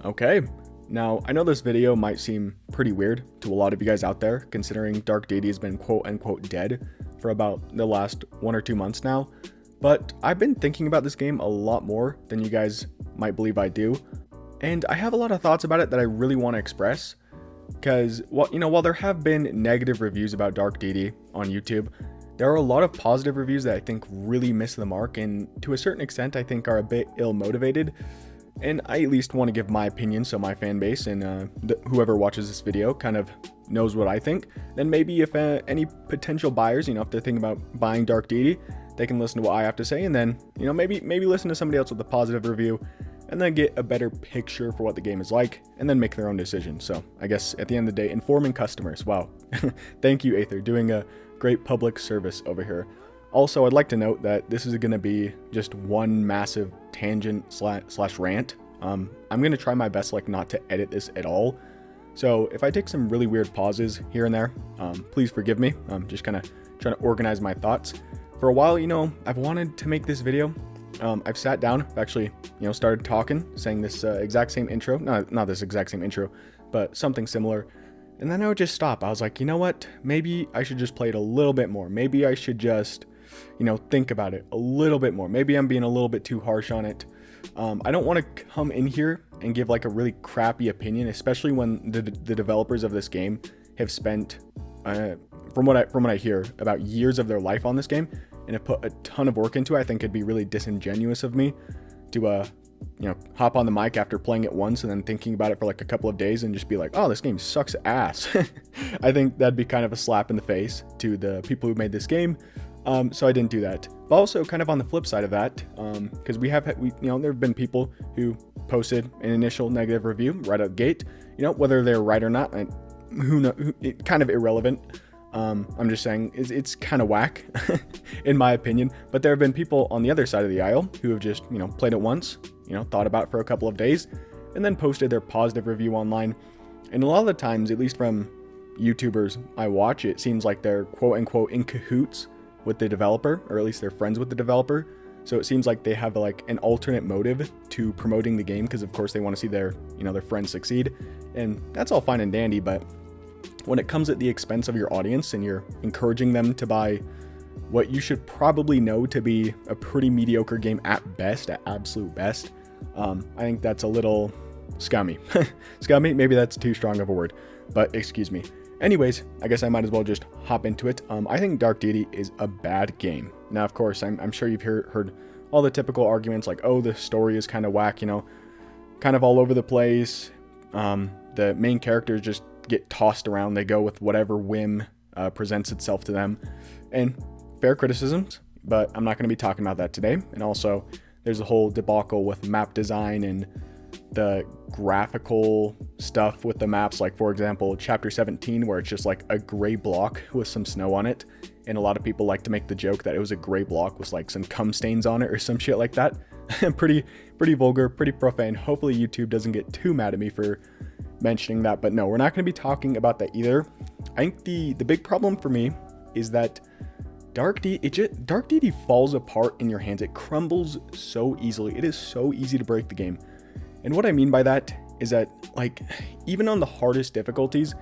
Okay, now I know this video might seem pretty weird to a lot of you guys out there, considering Dark Deity has been quote unquote dead for about the last 1 or 2 months now, but I've been thinking about this game a lot more than you guys might believe I do, and I have a lot of thoughts about it that I really want to express, because while there have been negative reviews about Dark Deity on YouTube, there are a lot of positive reviews that I think really miss the mark, and to a certain extent I think are a bit ill-motivated. And I at least want to give my opinion so my fan base and whoever watches this video kind of knows what I think. Then maybe if any potential buyers, if they're thinking about buying Dark Deity, they can listen to what I have to say, and then maybe listen to somebody else with a positive review, and then get a better picture for what the game is like, and then make their own decision. So I guess at the end of the day, informing customers. Wow, thank you, Aether, doing a great public service over here. Also, I'd like to note that this is going to be just one massive tangent slash rant. I'm going to try my best not to edit this at all. So if I take some really weird pauses here and there, please forgive me. I'm just kind of trying to organize my thoughts. For a while, I've wanted to make this video. I've sat down, I've actually, started talking, saying this exact same intro. Not this exact same intro, but something similar. And then I would just stop. I was like, you know what? Maybe I should just play it a little bit more. Maybe I should just think about it a little bit more. Maybe I'm being a little bit too harsh on it. I don't want to come in here and give a really crappy opinion, especially when the developers of this game have spent, from what I hear, about years of their life on this game and have put a ton of work into it. I think it'd be really disingenuous of me to, hop on the mic after playing it once and then thinking about it for a couple of days and just be like, oh, this game sucks ass. I think that'd be kind of a slap in the face to the people who made this game. So I didn't do that. But also kind of on the flip side of that, because there have been people who posted an initial negative review right out the gate, whether they're right or not, kind of irrelevant. I'm just saying it's kind of whack in my opinion, but there have been people on the other side of the aisle who have just, played it once, thought about it for a couple of days and then posted their positive review online. And a lot of the times, at least from YouTubers I watch, it seems like they're quote unquote in cahoots with the developer, or at least they're friends with the developer. So it seems like they have an alternate motive to promoting the game, because of course they want to see their their friends succeed, and that's all fine and dandy. But when it comes at the expense of your audience and you're encouraging them to buy what you should probably know to be a pretty mediocre game at best, at absolute best, I think that's a little scummy. Scummy, maybe that's too strong of a word, but excuse me. Anyways, I guess I might as well just hop into it. I think Dark Deity is a bad game. Now, of course, I'm sure you've heard all the typical arguments like, oh, the story is kind of whack, kind of all over the place. The main characters just get tossed around. They go with whatever whim presents itself to them. And fair criticisms, but I'm not going to be talking about that today. And also, there's a whole debacle with map design and the graphical stuff with the maps, like for example chapter 17, where it's just a gray block with some snow on it, and a lot of people like to make the joke that it was a gray block with some cum stains on it or some shit like that. pretty vulgar, pretty profane. Hopefully YouTube doesn't get too mad at me for mentioning that, but no, we're not going to be talking about that either. I think the big problem for me is that Dark Deity falls apart in your hands. It crumbles so easily. It is so easy to break the game. And what I mean by that is that, even on the hardest difficulties,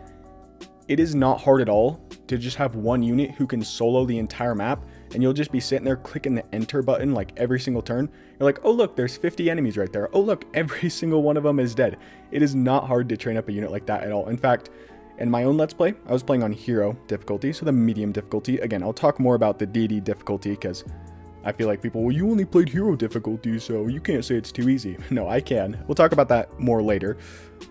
it is not hard at all to just have one unit who can solo the entire map, and you'll just be sitting there clicking the enter button every single turn. You're like, oh look, there's 50 enemies right there. Oh look, every single one of them is dead. It is not hard to train up a unit like that at all. In fact, in my own Let's Play, I was playing on Hero difficulty, so the medium difficulty. Again, I'll talk more about the Deity difficulty, because I feel like people, well, you only played Hero difficulty, so you can't say it's too easy. No, I can. We'll talk about that more later.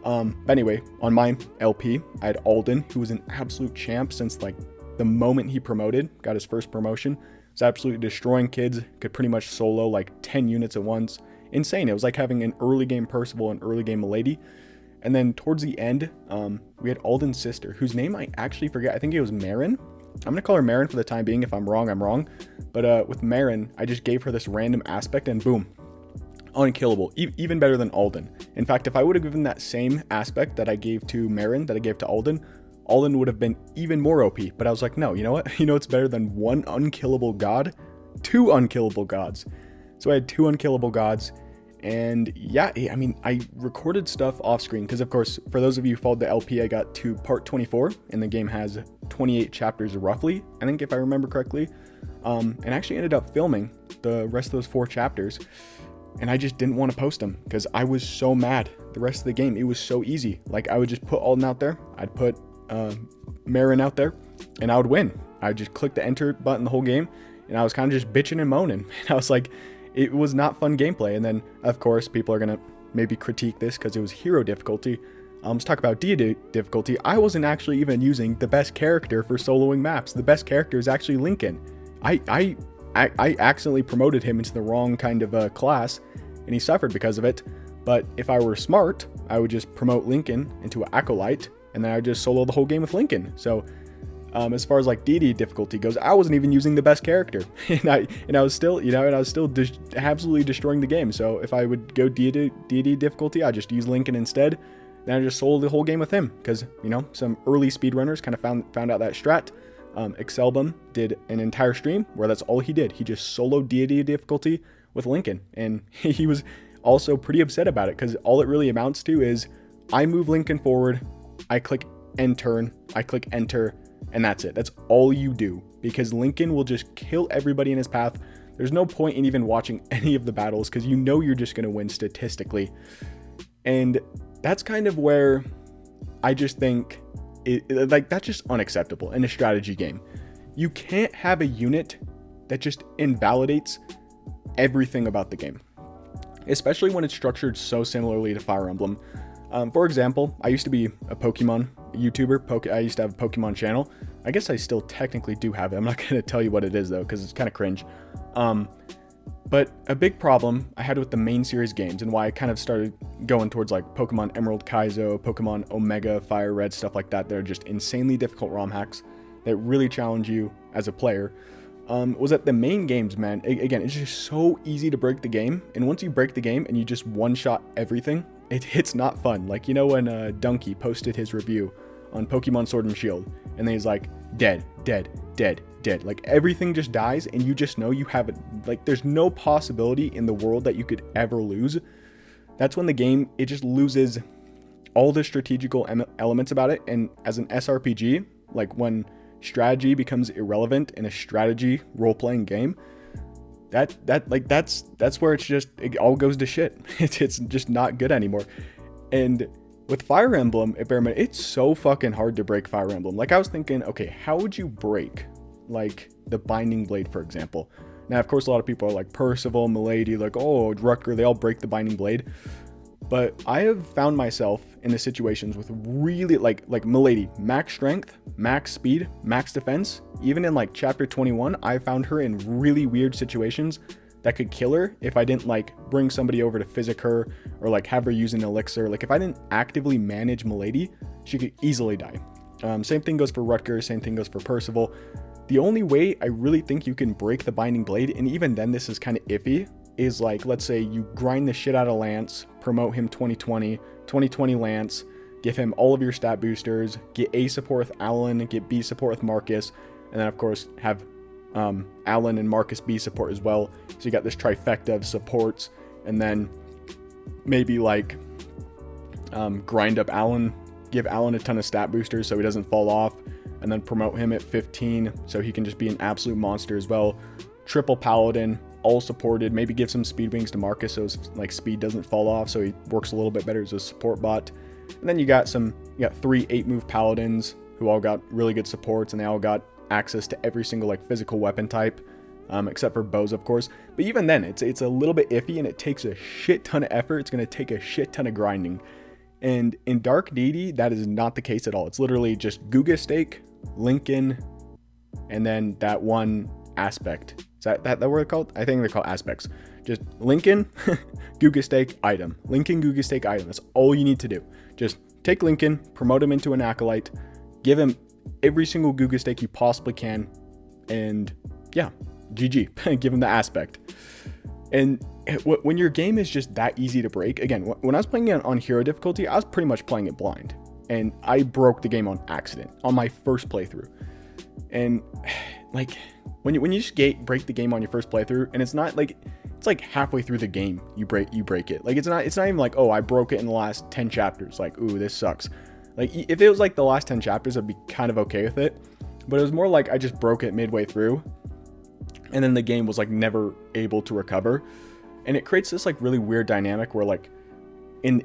But anyway, on my LP, I had Alden, who was an absolute champ since the moment he got his first promotion. Was absolutely destroying kids, could pretty much solo 10 units at once. Insane. It was like having an early game Percival and early game Milady. And then towards the end, we had Alden's sister, whose name I actually forget. I think it was Marin. I'm going to call her Marin for the time being. If I'm wrong, I'm wrong. But with Marin, I just gave her this random aspect and boom, unkillable. Even better than Alden. In fact, if I would have given that same aspect that I gave to Marin, that I gave to Alden would have been even more OP. But I was like, no, you know what? It's better than one unkillable god? 2 unkillable gods. So I had 2 unkillable gods. And yeah, I mean, I recorded stuff off screen because, of course, for those of you who followed the LP, I got to part 24, and the game has 28 chapters roughly, I think, if I remember correctly. And actually ended up filming the rest of those 4 chapters, and I just didn't want to post them because I was so mad. The rest of the game, it was so easy. Like, I would just put Alden out there, I'd put Marin out there, and I would win. I just click the enter button the whole game, and I was kind of just bitching and moaning. And I was like, it was not fun gameplay. And then, of course, people are going to maybe critique this because it was hero difficulty. Let's talk about Deity difficulty. I wasn't actually even using the best character for soloing maps. The best character is actually Lincoln. I accidentally promoted him into the wrong kind of class, and he suffered because of it. But if I were smart, I would just promote Lincoln into an Acolyte, and then I would just solo the whole game with Lincoln. So as far as like Deity difficulty goes, I wasn't even using the best character, and I was still, absolutely destroying the game. So if I would go Deity difficulty, I just use Lincoln instead. Then I just solo the whole game with him because, some early speedrunners kind of found out that strat. Emblem did an entire stream where that's all he did. He just soloed Deity difficulty with Lincoln, and he was also pretty upset about it because all it really amounts to is I move Lincoln forward, I click enter, and that's it. That's all you do, because Lincoln will just kill everybody in his path. There's no point in even watching any of the battles because you're just going to win statistically. And that's kind of where I just think that's just unacceptable in a strategy game. You can't have a unit that just invalidates everything about the game, especially when it's structured so similarly to Fire Emblem. For example, I used to be a Pokemon YouTuber. I used to have a Pokemon channel. I guess I still technically do have it. I'm not going to tell you what it is though, because it's kind of cringe. But a big problem I had with the main series games, and why I kind of started going towards like Pokemon Emerald Kaizo, Pokemon Omega, Fire Red, stuff like that, they're just insanely difficult ROM hacks that really challenge you as a player, was that the main games, man, again, it's just so easy to break the game. And once you break the game and you just one-shot everything, it's not fun. Like, when Donkey posted his review on Pokemon Sword and Shield, and then he's like, dead. Like, everything just dies, and you just know you have it. Like, there's no possibility in the world that you could ever lose. That's when the game, it just loses all the strategical elements about it. And as an SRPG, like when strategy becomes irrelevant in a strategy role-playing game, that's where it all goes to shit. It's just not good anymore. And with Fire Emblem, it's so fucking hard to break Fire Emblem. Like, I was thinking, okay, how would you break like the Binding Blade, for example? Now, of course, a lot of people are like Percival, Milady, like, oh, Rutger, they all break the Binding Blade. But I have found myself in the situations with really like Milady, max strength, max speed, max defense. Even in like chapter 21, I found her in really weird situations that could kill her if I didn't like bring somebody over to physic her or like have her use an elixir. Like, if I didn't actively manage Milady, she could easily die. Same thing goes for Rutger, same thing goes for Percival. The only way I really think you can break the Binding Blade, and even then this is kind of iffy, is like, let's say you grind the shit out of Lance, promote him 2020 Lance, give him all of your stat boosters, get A support with Alan, get B support with Marcus, and then of course have Alan and Marcus B support as well. So you got this trifecta of supports, and then maybe like grind up Alan, give Alan a ton of stat boosters so he doesn't fall off, and then promote him at 15 so he can just be an absolute monster as well. Triple Paladin, all supported, maybe give some speed wings to Marcus so his like speed doesn't fall off, so he works a little bit better as a support bot. And then you got 3 8-move paladins who all got really good supports, and they all got access to every single like physical weapon type, except for bows, of course. But even then, it's a little bit iffy, and it takes a shit ton of effort. It's going to take a shit ton of grinding. And in Dark Deity, that is not the case at all. It's literally just Guga Stake, Lincoln, and then that one aspect. Is that what they're called? I think they're called aspects. Just Lincoln, Guga Stake, item. Lincoln, Guga Stake, item. That's all you need to do. Just take Lincoln, promote him into an Acolyte, give him every single Guga Stake you possibly can, and yeah, GG. Give him the aspect. And when your game is just that easy to break, again, when I was playing it on hero difficulty, I was pretty much playing it blind. And I broke the game on accident on my first playthrough. And like, when you just break the game on your first playthrough, and it's not like, it's like halfway through the game you break it. Like it's not even like, oh, I broke it in the last 10 chapters. Like, ooh, this sucks. Like if it was like the last 10 chapters, I'd be kind of okay with it. But it was more like I just broke it midway through, and then the game was like never able to recover. And it creates this like really weird dynamic where like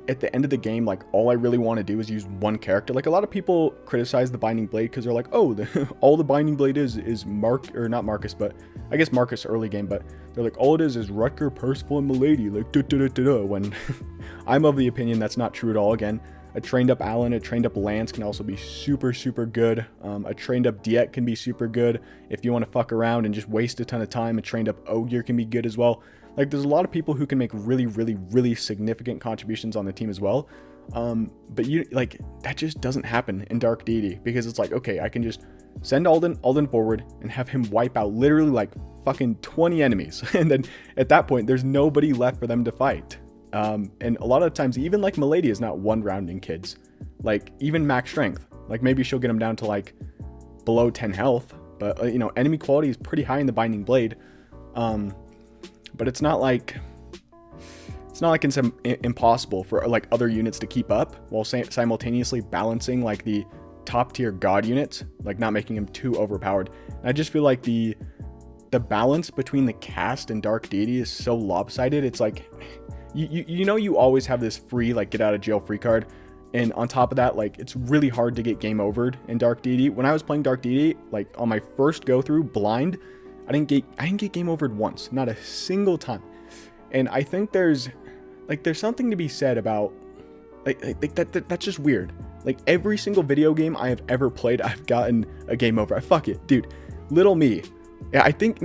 at the end of the game, like all I really want to do is use one character. Like a lot of people criticize the Binding Blade because they're like, oh, all the Binding Blade is not Marcus, but I guess Marcus early game, but they're like, all it is Rutger, Percival, and Milady, like when I'm of the opinion that's not true at all. Again, a trained up Alan, a trained up Lance can also be super good. A trained up Diet can be super good. If you want to fuck around and just waste a ton of time, a trained up Ogier can be good as well. Like there's a lot of people who can make really significant contributions on the team as well. But you like that just doesn't happen in Dark Deity, because it's like, okay, I can just send Alden forward and have him wipe out literally like fucking 20 enemies. And then at that point, there's nobody left for them to fight. And a lot of times, even like Milady is not one rounding kids. Like even max strength, like maybe she'll get him down to like below 10 health, but you know, enemy quality is pretty high in the Binding Blade. But it's not like it's impossible for like other units to keep up while simultaneously balancing like the top tier god units, like not making them too overpowered. And I just feel like the balance between the cast and Dark Deity is so lopsided. It's like you know, you always have this free like get out of jail free card, and on top of that, like it's really hard to get game overed in Dark Deity. When I was playing Dark Deity, like on my first go through blind, I didn't get game overed once, not a single time. And I think there's something to be said about like that's just weird. Like every single video game I have ever played, I've gotten a game over. Fuck it, dude. Little me. Yeah, I think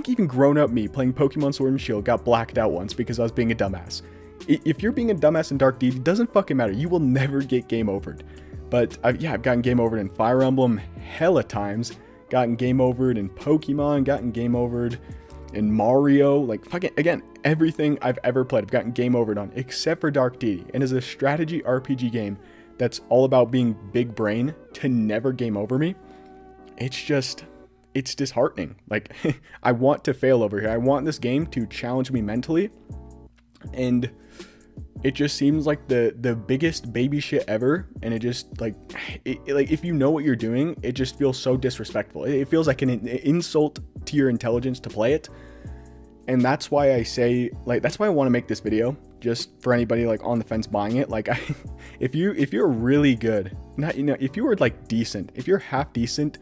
even grown up me playing Pokemon Sword and Shield got blacked out once because I was being a dumbass. If you're being a dumbass in Dark Deity, it doesn't fucking matter. You will never get game overed. But I've gotten game overed in Fire Emblem hella times. Gotten game overed in Pokemon, gotten game overed in Mario, like fucking, again, everything I've ever played, I've gotten game overed on, except for Dark Deity. And as a strategy RPG game that's all about being big brain, to never game over me, it's disheartening. Like, I want to fail over here. I want this game to challenge me mentally, and it just seems like the biggest baby shit ever. And it just like if you know what you're doing, it just feels so disrespectful. It feels like an insult to your intelligence to play it. And that's why I say, like, that's why I want to make this video, just for anybody like on the fence buying it. Like, if you're really good, not, you know, if you were like decent, if you're half decent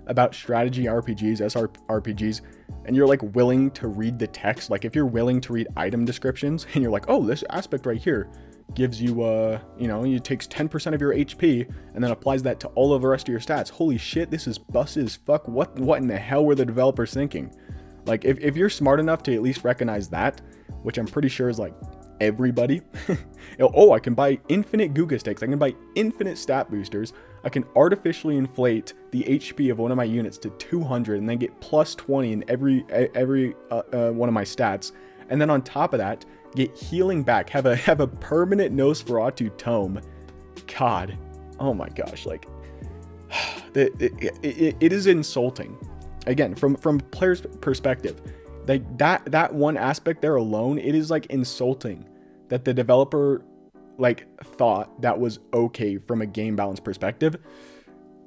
about strategy RPGs, SRPGs, and you're like willing to read the text, like if you're willing to read item descriptions and you're like, oh, this aspect right here gives you, you know, it takes 10% of your HP and then applies that to all of the rest of your stats. Holy shit, this is bus as fuck. What in the hell were the developers thinking? Like if you're smart enough to at least recognize that, which I'm pretty sure is like everybody. Oh, I can buy infinite Guga stakes. I can buy infinite stat boosters. I can artificially inflate the HP of one of my units to 200 and then get plus 20 in every one of my stats. And then on top of that, get healing back. Have a permanent Nosferatu tome. God, oh my gosh, like it is insulting. Again, from player's perspective, like that one aspect there alone, it is like insulting that the developer like thought that was okay from a game balance perspective.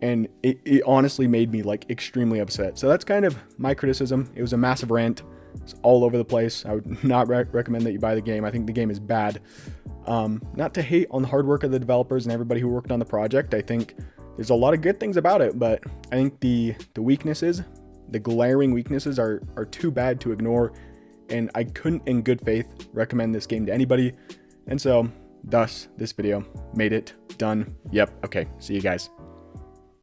And it honestly made me like extremely upset. So that's kind of my criticism. It was a massive rant. It's all over the place. I would not recommend that you buy the game. I think the game is bad. Not to hate on the hard work of the developers and everybody who worked on the project. I think there's a lot of good things about it, but I think the weaknesses, the glaring weaknesses are too bad to ignore. And I couldn't in good faith recommend this game to anybody. And so thus this video made it done. Yep. Okay. See you guys.